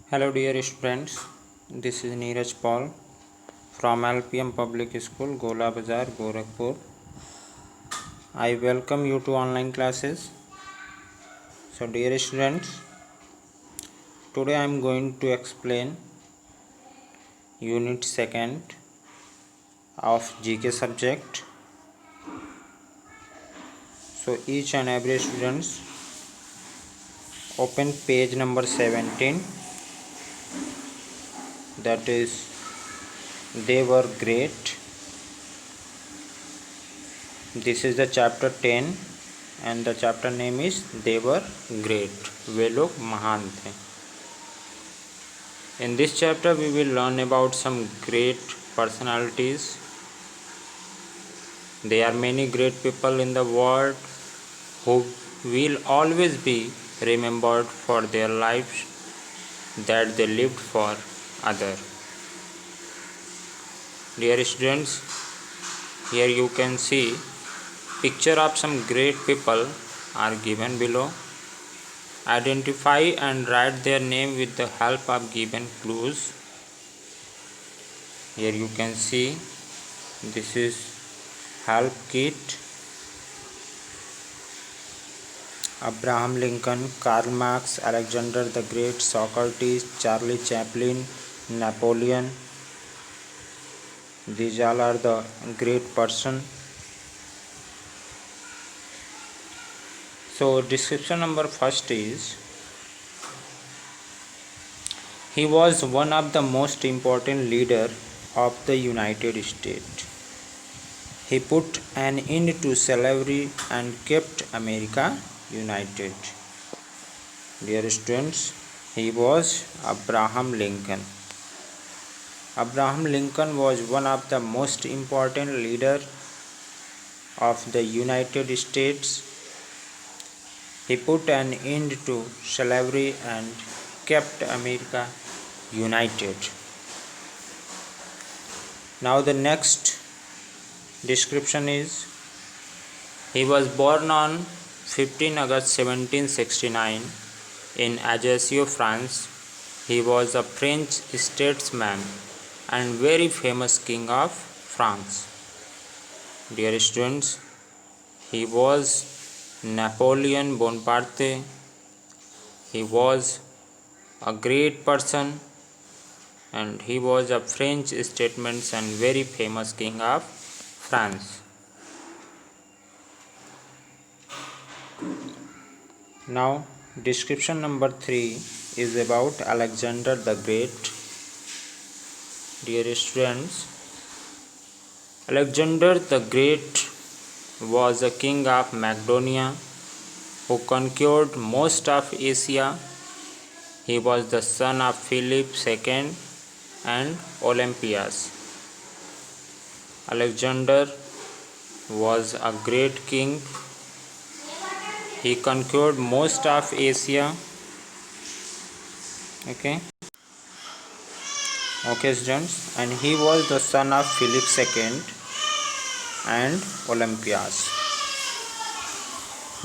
Hello dear students, this is Neeraj Paul from LPM Public School, Gola Bazar, Gorakhpur. I welcome you to online classes. So dear students, today I am going to explain Unit 2nd of GK subject. So each and every students open page number 17, that is they were great. This is the chapter 10 and the chapter name is they were great. वे लोग महान थे. In this chapter we will learn about some great personalities. There are many great people in the world who will always be remembered for their lives that they lived for others. Dear students, here you can see picture of some great people are given below. Identify and write their name with the help of given clues. Here you can see this is help kit. Abraham Lincoln, Karl Marx, Alexander the Great, Socrates, Charlie Chaplin, Napoleon. These all are the great person. So description number first is he was one of the most important leader of the United States. He put an end to slavery and kept America united. Dear students, he was Abraham Lincoln. Abraham Lincoln was one of the most important leader of the United States. He put an end to slavery and kept America united. Now the next description is he was born on 15 August 1769 in Ajaccio, France. He was a French statesman and very famous king of France. Dear students, he was Napoleon Bonaparte. He was a great person and he was a French statesman and very famous king of France. Now description number 3 is about Alexander the Great. Dear students, Alexander the Great was a king of Macedonia who conquered most of Asia. He was the son of Philip II and Olympias. Alexander was a great king. He conquered most of Asia. Okay, students, and he was the son of Philip II and Olympias.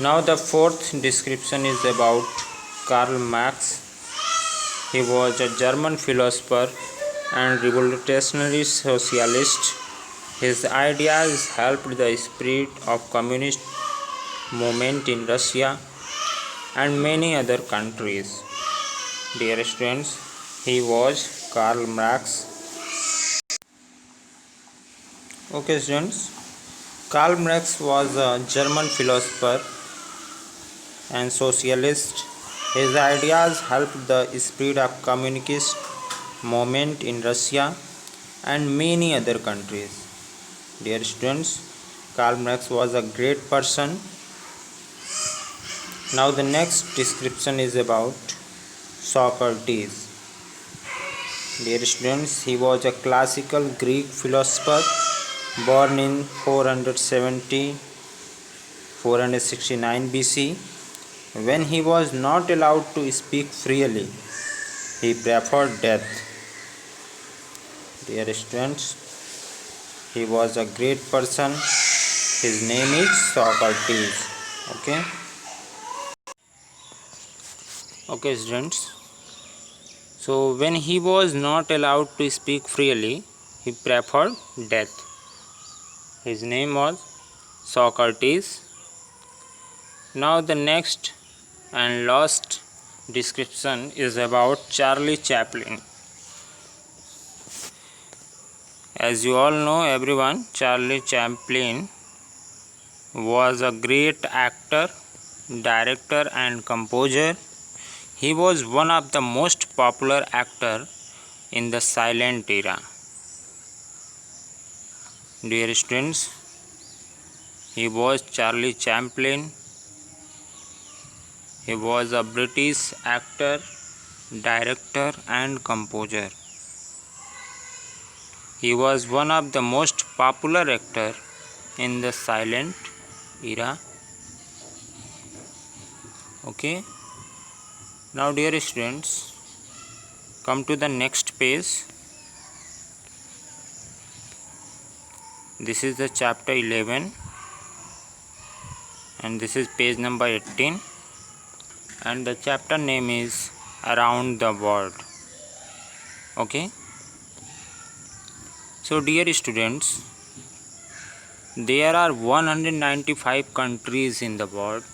Now the fourth description is about Karl Marx. He was a German philosopher and revolutionary socialist. His ideas helped the spread of communist movement in Russia and many other countries. Dear students, he was Karl Marx. Okay students, Karl Marx was a German philosopher and socialist. His ideas helped the spread of communist movement in Russia and many other countries. Dear students, Karl Marx was a great person. Now the next description is about Socrates. Dear students, he was a classical Greek philosopher born in 469 BC. When he was not allowed to speak freely, he preferred death. Dear students, he was a great person. His name is Socrates. Okay, students. So when he was not allowed to speak freely, he preferred death. His name was Socrates. Now the next and last description is about Charlie Chaplin. As you all know, everyone, Charlie Chaplin was a great actor, director and composer. He was one of the most popular actors in the silent era. Dear students, he was Charlie Chaplin. He was a British actor, director and composer. He was one of the most popular actors in the silent era. Okay. Now dear students, come to the next page. This is the chapter 11 and this is page number 18 and the chapter name is Around the World. Okay. So dear students, there are 195 countries in the world.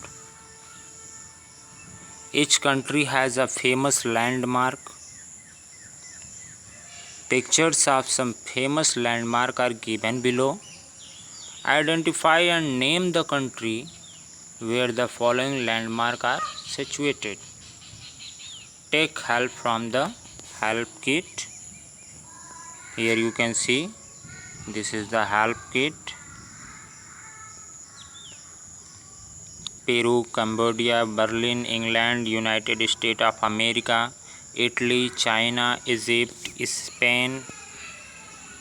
Each country has a famous landmark. Pictures of some famous landmark are given below. Identify and name the country where the following landmarks are situated. Take help from the help kit. Here you can see this is the help kit. Peru, Cambodia, Berlin, England, United States of America, Italy, China, Egypt, Spain.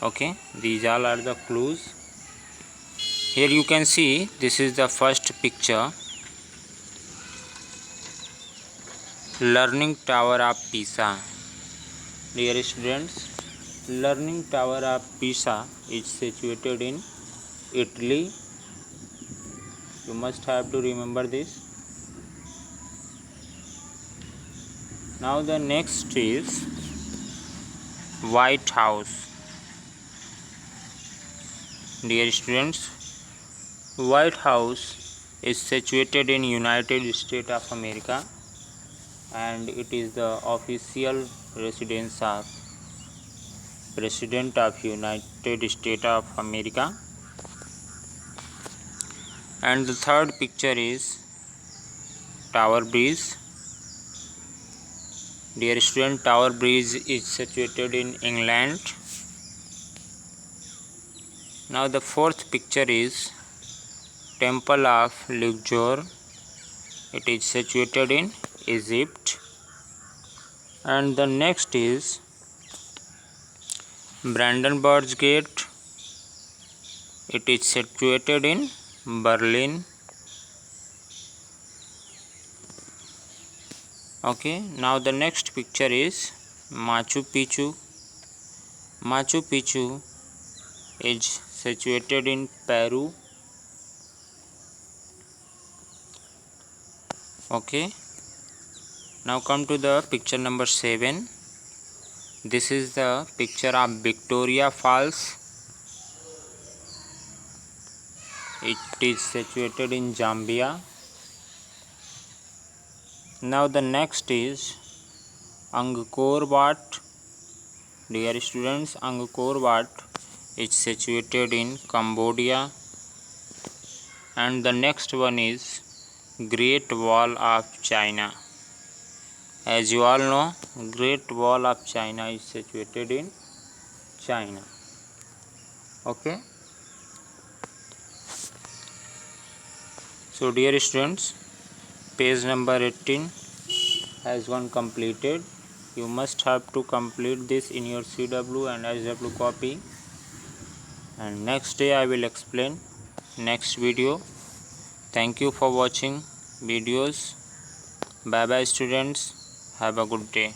Okay, these all are the clues. Here you can see this is the first picture. Leaning Tower of Pisa. Dear students, Leaning Tower of Pisa is situated in Italy. You must have to remember this. Now the next is White House. Dear students, White House is situated in United States of America and it is the official residence of President of United States of America. And the third picture is Tower Bridge. Dear student, Tower Bridge is situated in England. Now the fourth picture is Temple of Luxor. It is situated in Egypt. And the next is Brandenburg Gate. It is situated in Berlin. Okay, now the next picture is Machu Picchu. Machu Picchu is situated in Peru. Okay, now come to the picture number 7. This is the picture of Victoria Falls. It is situated in Zambia. Now the next is Angkor Wat. Dear students, Angkor Wat is situated in Cambodia. And the next one is Great Wall of China. As you all know, Great Wall of China is situated in China. Okay. So dear students, page number 18 has one completed. You must have to complete this in your CW and SW copy. And next day I will explain next video. Thank you for watching videos. Bye bye students. Have a good day.